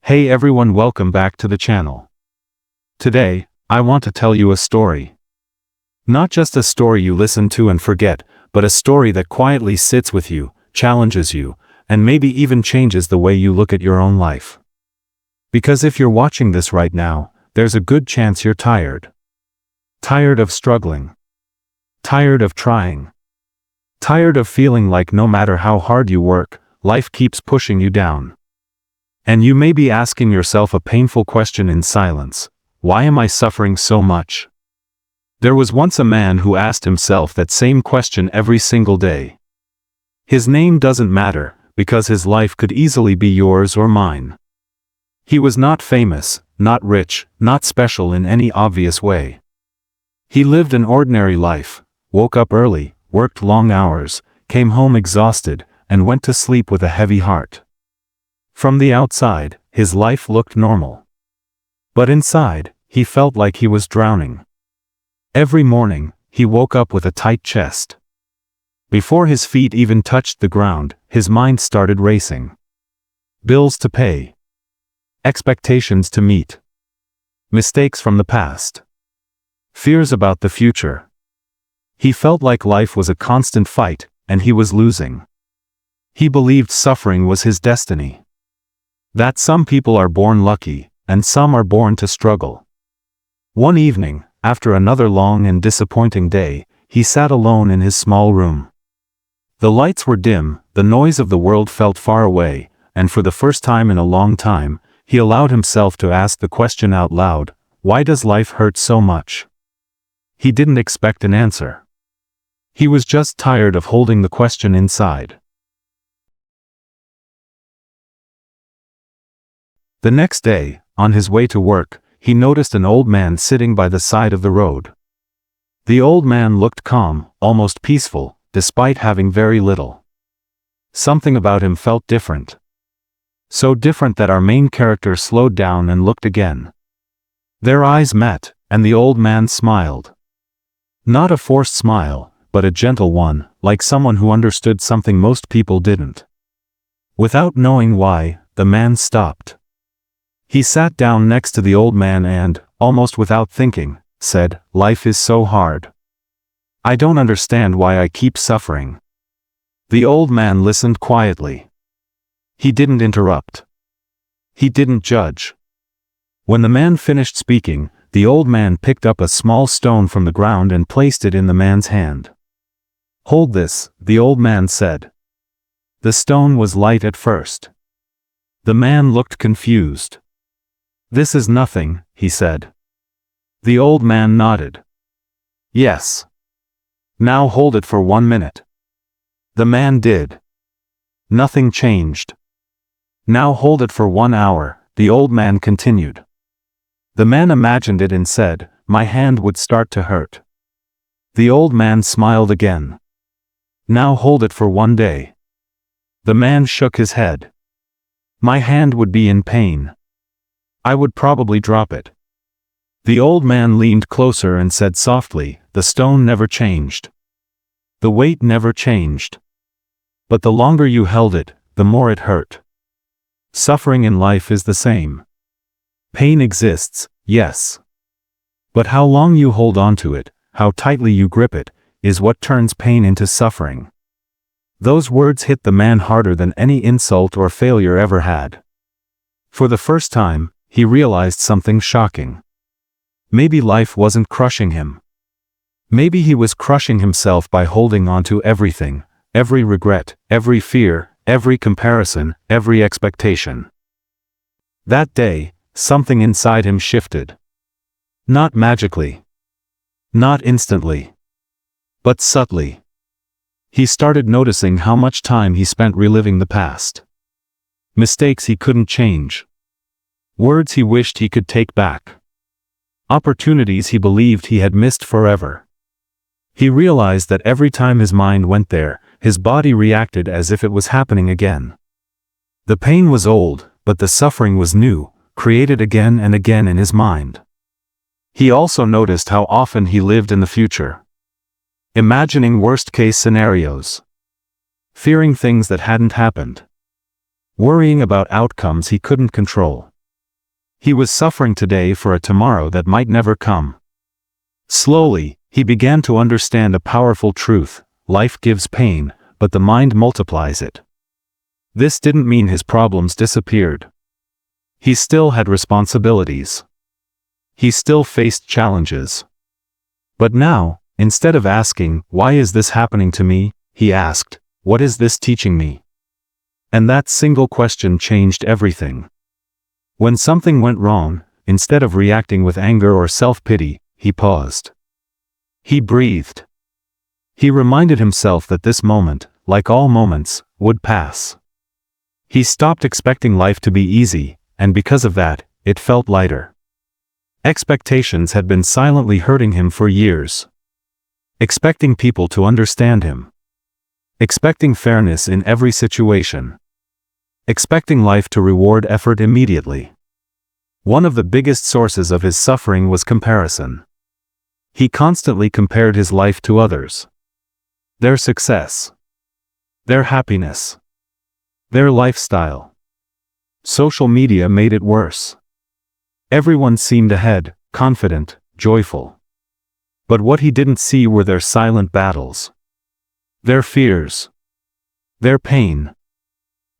Hey everyone, welcome back to the channel. Today, I want to tell you a story. Not just a story you listen to and forget, but a story that quietly sits with you, challenges you, and maybe even changes the way you look at your own life. Because if you're watching this right now, there's a good chance you're tired. Tired of struggling. Tired of trying. Tired of feeling like no matter how hard you work, life keeps pushing you down. And you may be asking yourself a painful question in silence: why am I suffering so much? There was once a man who asked himself that same question every single day. His name doesn't matter, because his life could easily be yours or mine. He was not famous, not rich, not special in any obvious way. He lived an ordinary life, woke up early, worked long hours, came home exhausted, and went to sleep with a heavy heart. From the outside, his life looked normal. But inside, he felt like he was drowning. Every morning, he woke up with a tight chest. Before his feet even touched the ground, his mind started racing. Bills to pay. Expectations to meet. Mistakes from the past. Fears about the future. He felt like life was a constant fight, and he was losing. He believed suffering was his destiny. That some people are born lucky, and some are born to struggle. One evening, after another long and disappointing day, he sat alone in his small room. The lights were dim, the noise of the world felt far away, and for the first time in a long time, he allowed himself to ask the question out loud: why does life hurt so much? He didn't expect an answer. He was just tired of holding the question inside. The next day, on his way to work, he noticed an old man sitting by the side of the road. The old man looked calm, almost peaceful, despite having very little. Something about him felt different. So different that our main character slowed down and looked again. Their eyes met, and the old man smiled. Not a forced smile, but a gentle one, like someone who understood something most people didn't. Without knowing why, the man stopped. He sat down next to the old man and, almost without thinking, said, "Life is so hard. I don't understand why I keep suffering." The old man listened quietly. He didn't interrupt. He didn't judge. When the man finished speaking, the old man picked up a small stone from the ground and placed it in the man's hand. "Hold this," the old man said. The stone was light at first. The man looked confused. "This is nothing," he said. The old man nodded. "Yes. Now hold it for 1 minute." The man did. Nothing changed. "Now hold it for 1 hour," the old man continued. The man imagined it and said, "My hand would start to hurt." The old man smiled again. "Now hold it for 1 day." The man shook his head. "My hand would be in pain. I would probably drop it." The old man leaned closer and said softly, "The stone never changed. The weight never changed. But the longer you held it, the more it hurt. Suffering in life is the same. Pain exists, yes. But how long you hold on to it, how tightly you grip it, is what turns pain into suffering." Those words hit the man harder than any insult or failure ever had. For the first time, he realized something shocking. Maybe life wasn't crushing him. Maybe he was crushing himself by holding on to everything, every regret, every fear, every comparison, every expectation. That day, something inside him shifted. Not magically. Not instantly. But subtly. He started noticing how much time he spent reliving the past. Mistakes he couldn't change. Words he wished he could take back. Opportunities he believed he had missed forever. He realized that every time his mind went there, his body reacted as if it was happening again. The pain was old, but the suffering was new, created again and again in his mind. He also noticed how often he lived in the future. Imagining worst-case scenarios. Fearing things that hadn't happened. Worrying about outcomes he couldn't control. He was suffering today for a tomorrow that might never come. Slowly, he began to understand a powerful truth: life gives pain, but the mind multiplies it. This didn't mean his problems disappeared. He still had responsibilities. He still faced challenges. But now, instead of asking, "Why is this happening to me?" he asked, "What is this teaching me?" And that single question changed everything. When something went wrong, instead of reacting with anger or self-pity, he paused. He breathed. He reminded himself that this moment, like all moments, would pass. He stopped expecting life to be easy, and because of that, it felt lighter. Expectations had been silently hurting him for years. Expecting people to understand him. Expecting fairness in every situation. Expecting life to reward effort immediately. One of the biggest sources of his suffering was comparison. He constantly compared his life to others. Their success. Their happiness. Their lifestyle. Social media made it worse. Everyone seemed ahead, confident, joyful. But what he didn't see were their silent battles. Their fears. Their pain.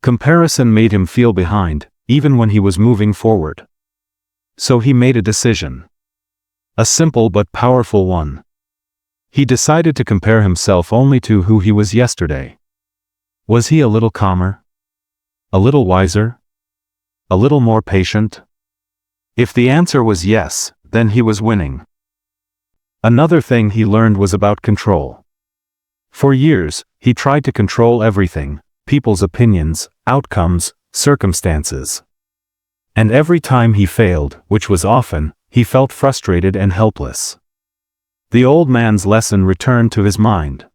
Comparison made him feel behind, even when he was moving forward. So he made a decision. A simple but powerful one. He decided to compare himself only to who he was yesterday. Was he a little calmer? A little wiser? A little more patient? If the answer was yes, then he was winning. Another thing he learned was about control. For years, he tried to control everything: people's opinions, outcomes, circumstances. And every time he failed, which was often, he felt frustrated and helpless. The old man's lesson returned to his mind.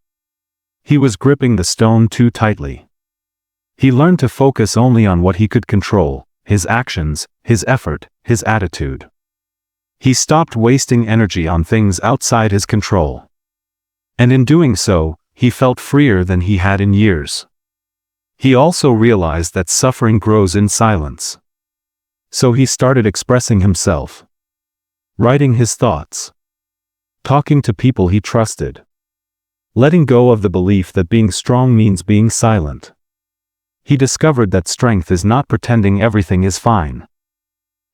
He was gripping the stone too tightly. He learned to focus only on what he could control: his actions, his effort, his attitude. He stopped wasting energy on things outside his control. And in doing so, he felt freer than he had in years. He also realized that suffering grows in silence. So he started expressing himself. Writing his thoughts. Talking to people he trusted. Letting go of the belief that being strong means being silent. He discovered that strength is not pretending everything is fine.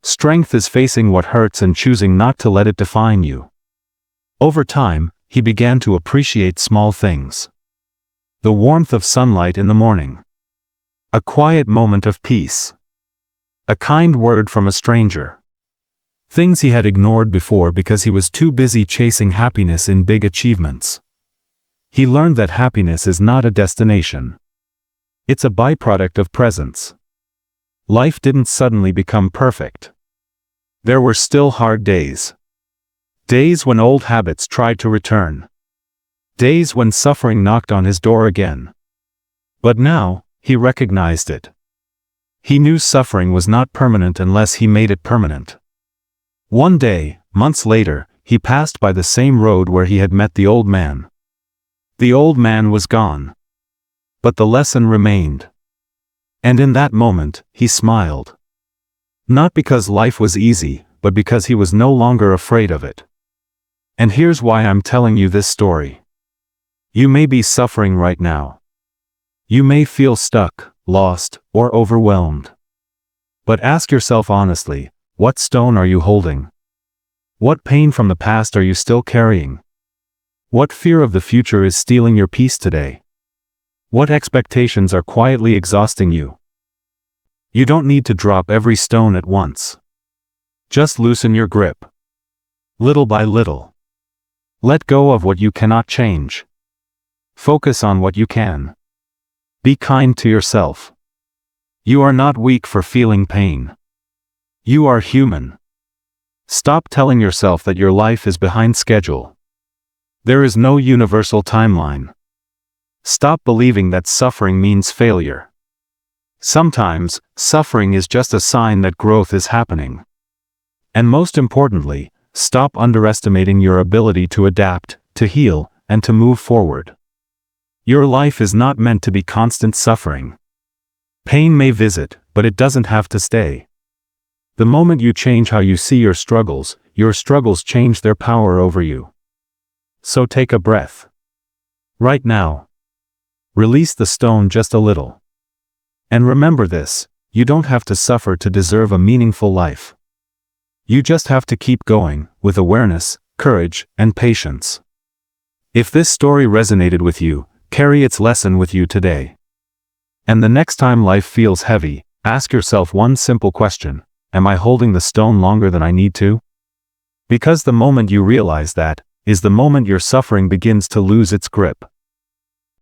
Strength is facing what hurts and choosing not to let it define you. Over time, he began to appreciate small things. The warmth of sunlight in the morning. A quiet moment of peace. A kind word from a stranger. Things he had ignored before because he was too busy chasing happiness in big achievements. He learned that happiness is not a destination. It's a byproduct of presence. Life didn't suddenly become perfect. There were still hard days. Days when old habits tried to return. Days when suffering knocked on his door again. But now, he recognized it. He knew suffering was not permanent unless he made it permanent. One day, months later, he passed by the same road where he had met the old man. The old man was gone. But the lesson remained. And in that moment, he smiled. Not because life was easy, but because he was no longer afraid of it. And here's why I'm telling you this story. You may be suffering right now. You may feel stuck, lost, or overwhelmed. But ask yourself honestly, what stone are you holding? What pain from the past are you still carrying? What fear of the future is stealing your peace today? What expectations are quietly exhausting you? You don't need to drop every stone at once. Just loosen your grip. Little by little. Let go of what you cannot change. Focus on what you can. Be kind to yourself. You are not weak for feeling pain. You are human. Stop telling yourself that your life is behind schedule. There is no universal timeline. Stop believing that suffering means failure. Sometimes, suffering is just a sign that growth is happening. And most importantly, stop underestimating your ability to adapt, to heal, and to move forward. Your life is not meant to be constant suffering. Pain may visit, but it doesn't have to stay. The moment you change how you see your struggles change their power over you. So take a breath. Right now. Release the stone just a little. And remember this, you don't have to suffer to deserve a meaningful life. You just have to keep going, with awareness, courage, and patience. If this story resonated with you, carry its lesson with you today. And the next time life feels heavy, ask yourself one simple question: am I holding the stone longer than I need to? Because the moment you realize that, is the moment your suffering begins to lose its grip.